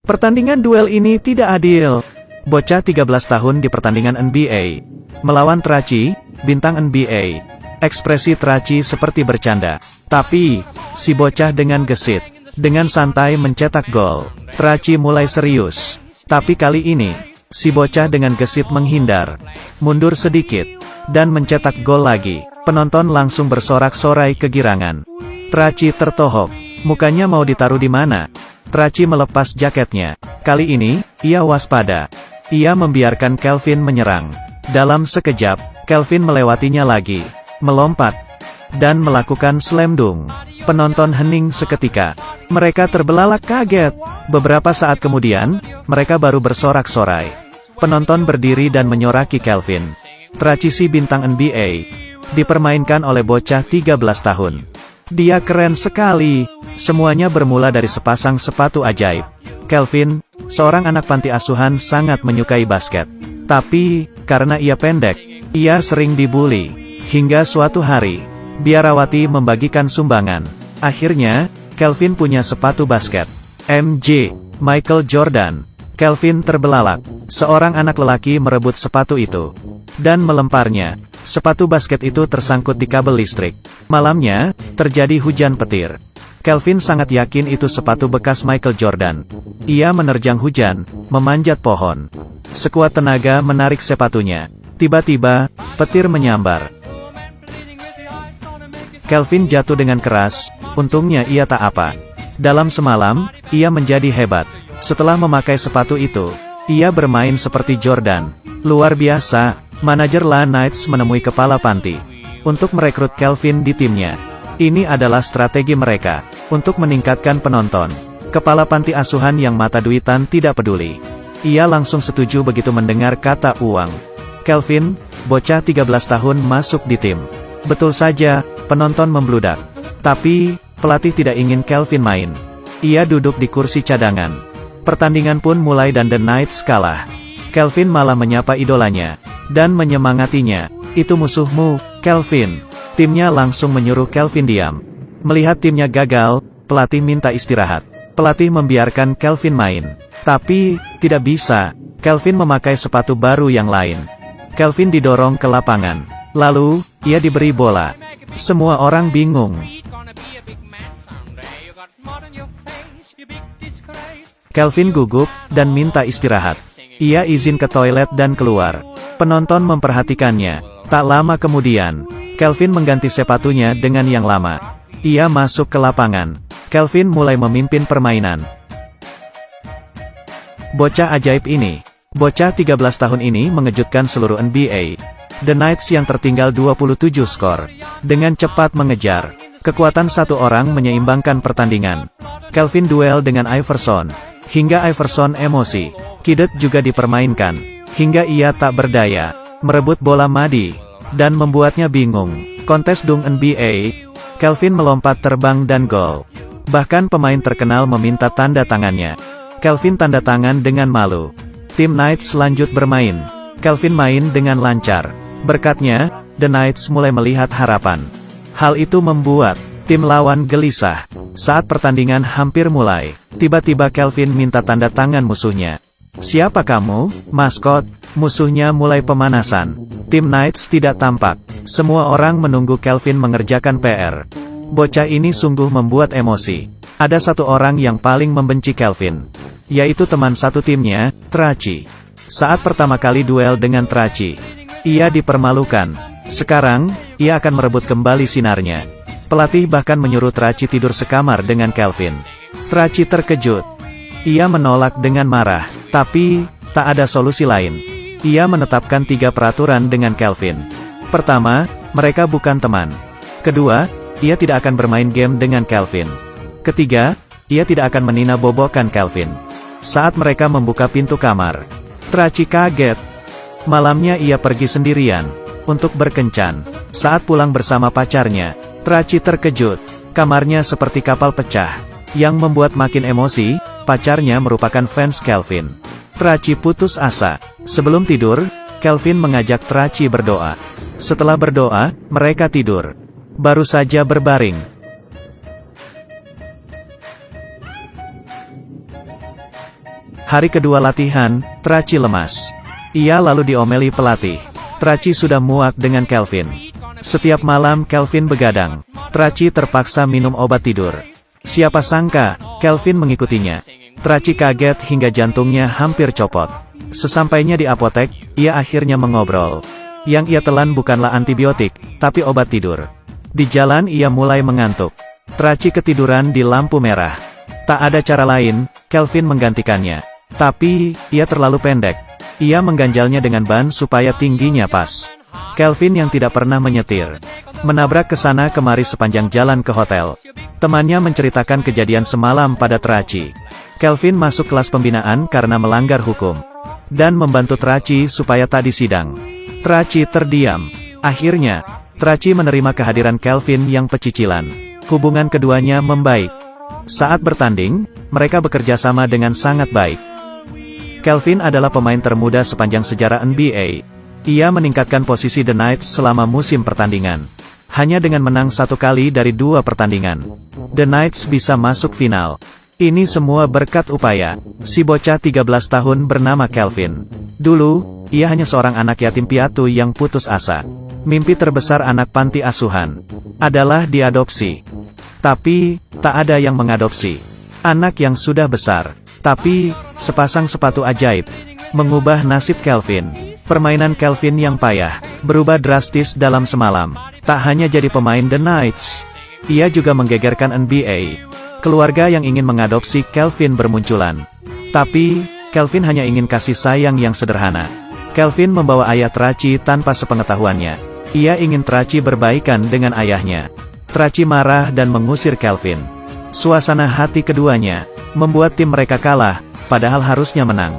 Pertandingan duel ini tidak adil. Bocah 13 tahun di pertandingan NBA. Melawan Traci, bintang NBA. Ekspresi Traci seperti bercanda. Tapi, si bocah dengan gesit. Dengan santai mencetak gol. Traci mulai serius. Tapi kali ini, si bocah dengan gesit menghindar. Mundur sedikit. Dan mencetak gol lagi. Penonton langsung bersorak-sorai kegirangan. Traci tertohok. Mukanya mau ditaruh di mana? Traci melepas jaketnya. Kali ini, ia waspada. Ia membiarkan Kelvin menyerang. Dalam sekejap, Kelvin melewatinya lagi. Melompat. Dan melakukan slam dunk. Penonton hening seketika. Mereka terbelalak kaget. Beberapa saat kemudian, mereka baru bersorak-sorai. Penonton berdiri dan menyoraki Kelvin. Traci si bintang NBA. Dipermainkan oleh bocah 13 tahun. Dia keren sekali. Semuanya bermula dari sepasang sepatu ajaib. Kelvin, seorang anak panti asuhan, sangat menyukai basket. Tapi, karena ia pendek, ia sering dibully. Hingga suatu hari, biarawati membagikan sumbangan. Akhirnya, Kelvin punya sepatu basket. MJ, Michael Jordan. Kelvin terbelalak. Seorang anak lelaki merebut sepatu itu. Dan melemparnya. Sepatu basket itu tersangkut di kabel listrik. Malamnya, terjadi hujan petir. Kelvin sangat yakin itu sepatu bekas Michael Jordan. Ia menerjang hujan, memanjat pohon. Sekuat tenaga menarik sepatunya. Tiba-tiba, petir menyambar. Kelvin jatuh dengan keras, untungnya ia tak apa. Dalam semalam, ia menjadi hebat. Setelah memakai sepatu itu, ia bermain seperti Jordan. Luar biasa. Manajer La Knights menemui kepala panti untuk merekrut Kelvin di timnya. Ini adalah strategi mereka untuk meningkatkan penonton. Kepala panti asuhan yang mata duitan tidak peduli. Ia langsung setuju begitu mendengar kata uang. Kelvin, bocah 13 tahun masuk di tim. Betul saja, penonton membludak. Tapi, pelatih tidak ingin Kelvin main. Ia duduk di kursi cadangan. Pertandingan pun mulai dan The Knights kalah. Kelvin malah menyapa idolanya dan menyemangatinya. Itu musuhmu, Kelvin. Timnya langsung menyuruh Kelvin diam. Melihat timnya gagal, pelatih minta istirahat. Pelatih membiarkan Kelvin main. Tapi, tidak bisa. Kelvin memakai sepatu baru yang lain. Kelvin didorong ke lapangan. Lalu, ia diberi bola. Semua orang bingung. Kelvin gugup, dan minta istirahat. Ia izin ke toilet dan keluar. Penonton memperhatikannya. Tak lama kemudian, Kelvin mengganti sepatunya dengan yang lama. Ia masuk ke lapangan. Kelvin mulai memimpin permainan. Bocah ajaib ini. Bocah 13 tahun ini mengejutkan seluruh NBA. The Knights yang tertinggal 27 skor. Dengan cepat mengejar. Kekuatan satu orang menyeimbangkan pertandingan. Kelvin duel dengan Iverson. Hingga Iverson emosi. Kidd juga dipermainkan. Hingga ia tak berdaya. Merebut bola Madi. Dan membuatnya bingung. Kontes dunk NBA. Kelvin melompat terbang dan gol. Bahkan pemain terkenal meminta tanda tangannya. Kelvin tanda tangan dengan malu. Tim Knights lanjut bermain. Kelvin main dengan lancar. Berkatnya, The Knights mulai melihat harapan. Hal itu membuat tim lawan gelisah. Saat pertandingan hampir mulai, tiba-tiba Kelvin minta tanda tangan musuhnya. Siapa kamu, maskot? Musuhnya mulai pemanasan. Tim Knights tidak tampak. Semua orang menunggu Kelvin mengerjakan PR. Bocah ini sungguh membuat emosi. Ada satu orang yang paling membenci Kelvin. Yaitu teman satu timnya, Traci. Saat pertama kali duel dengan Traci, ia dipermalukan. Sekarang, ia akan merebut kembali sinarnya. Pelatih bahkan menyuruh Traci tidur sekamar dengan Kelvin. Traci terkejut. Ia menolak dengan marah. Tapi, tak ada solusi lain. Ia menetapkan 3 peraturan dengan Kelvin. Pertama, mereka bukan teman. Kedua, ia tidak akan bermain game dengan Kelvin. Ketiga, ia tidak akan menina-bobokan Kelvin. Saat mereka membuka pintu kamar, Traci kaget. Malamnya ia pergi sendirian untuk berkencan. Saat pulang bersama pacarnya, Traci terkejut. Kamarnya seperti kapal pecah. Yang membuat makin emosi, pacarnya merupakan fans Kelvin. Traci putus asa. Sebelum tidur, Kelvin mengajak Traci berdoa. Setelah berdoa, mereka tidur. Baru saja berbaring, Hari kedua latihan, Traci lemas. Ia lalu diomeli pelatih. Traci sudah muak dengan Kelvin. Setiap malam Kelvin begadang. Traci terpaksa minum obat tidur. Siapa sangka, Kelvin mengikutinya. Traci kaget hingga jantungnya hampir copot. Sesampainya di apotek, ia akhirnya mengobrol. Yang ia telan bukanlah antibiotik, tapi obat tidur. Di jalan ia mulai mengantuk. Traci ketiduran di lampu merah. Tak ada cara lain, Kelvin menggantikannya. Tapi, ia terlalu pendek. Ia mengganjalnya dengan ban supaya tingginya pas. Kelvin yang tidak pernah menyetir, menabrak ke sana kemari sepanjang jalan ke hotel. Temannya menceritakan kejadian semalam pada Traci. Kelvin masuk kelas pembinaan karena melanggar hukum. Dan membantu Traci supaya tak disidang. Traci terdiam. Akhirnya, Traci menerima kehadiran Kelvin yang pecicilan. Hubungan keduanya membaik. Saat bertanding, mereka bekerja sama dengan sangat baik. Kelvin adalah pemain termuda sepanjang sejarah NBA. Ia meningkatkan posisi The Knights selama musim pertandingan. Hanya dengan menang 1 kali dari 2 pertandingan, The Knights bisa masuk final. Ini semua berkat upaya si bocah 13 tahun bernama Kelvin. Dulu, ia hanya seorang anak yatim piatu yang putus asa. Mimpi terbesar anak panti asuhan adalah diadopsi. Tapi, tak ada yang mengadopsi anak yang sudah besar. Tapi, sepasang sepatu ajaib mengubah nasib Kelvin. Permainan Kelvin yang payah berubah drastis dalam semalam. Tak hanya jadi pemain The Knights, ia juga menggegerkan NBA. Keluarga yang ingin mengadopsi Kelvin bermunculan. Tapi, Kelvin hanya ingin kasih sayang yang sederhana. Kelvin membawa ayah Traci tanpa sepengetahuannya. Ia ingin Traci berbaikan dengan ayahnya. Traci marah dan mengusir Kelvin. Suasana hati keduanya membuat tim mereka kalah, padahal harusnya menang.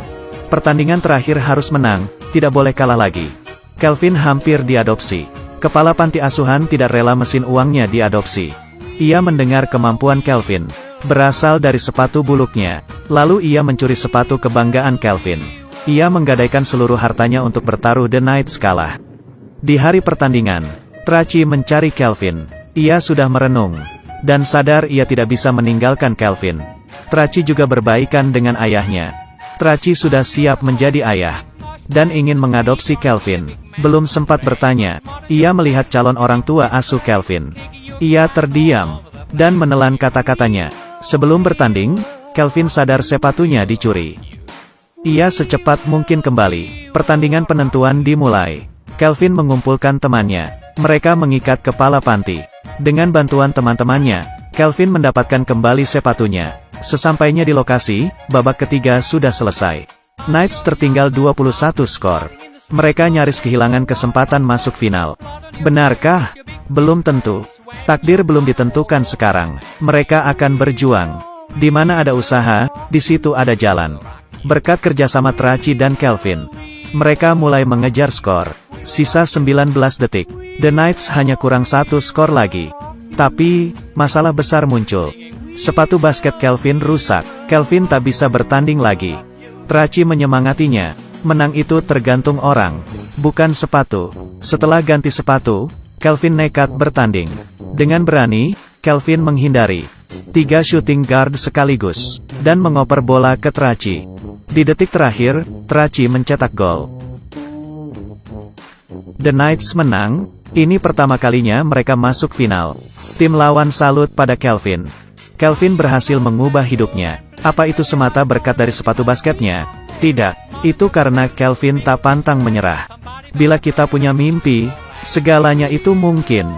Pertandingan terakhir harus menang, tidak boleh kalah lagi. Kelvin hampir diadopsi. Kepala panti asuhan tidak rela mesin uangnya diadopsi. Ia mendengar kemampuan Kelvin berasal dari sepatu buluknya. Lalu ia mencuri sepatu kebanggaan Kelvin. Ia menggadaikan seluruh hartanya untuk bertaruh The Knights kalah. Di hari pertandingan, Traci mencari Kelvin. Ia sudah merenung dan sadar ia tidak bisa meninggalkan Kelvin. Traci juga berbaikan dengan ayahnya. Traci sudah siap menjadi ayah dan ingin mengadopsi Kelvin. Belum sempat bertanya, ia melihat calon orang tua asuh Kelvin. Ia terdiam dan menelan kata-katanya. Sebelum bertanding, Kelvin sadar sepatunya dicuri. Ia secepat mungkin kembali. Pertandingan penentuan dimulai. Kelvin mengumpulkan temannya. Mereka mengikat kepala panti. Dengan bantuan teman-temannya, Kelvin mendapatkan kembali sepatunya. Sesampainya di lokasi, babak ketiga sudah selesai. Knights tertinggal 21 skor. Mereka nyaris kehilangan kesempatan masuk final. Benarkah? Belum tentu. Takdir belum ditentukan sekarang. Mereka akan berjuang. Di mana ada usaha, di situ ada jalan. Berkat kerjasama Traci dan Kelvin, mereka mulai mengejar skor. Sisa 19 detik. The Knights hanya kurang 1 skor lagi. Tapi, masalah besar muncul. Sepatu basket Kelvin rusak. Kelvin tak bisa bertanding lagi. Traci menyemangatinya. Menang itu tergantung orang, bukan sepatu. Setelah ganti sepatu, Kelvin nekat bertanding. Dengan berani, Kelvin menghindari 3 shooting guard sekaligus, dan mengoper bola ke Traci. Di detik terakhir, Traci mencetak gol. The Knights menang. Ini pertama kalinya mereka masuk final. Tim lawan salut pada Kelvin. Kelvin berhasil mengubah hidupnya. Apa itu semata berkat dari sepatu basketnya? Tidak. Itu karena Kelvin tak pantang menyerah. Bila kita punya mimpi, segalanya itu mungkin.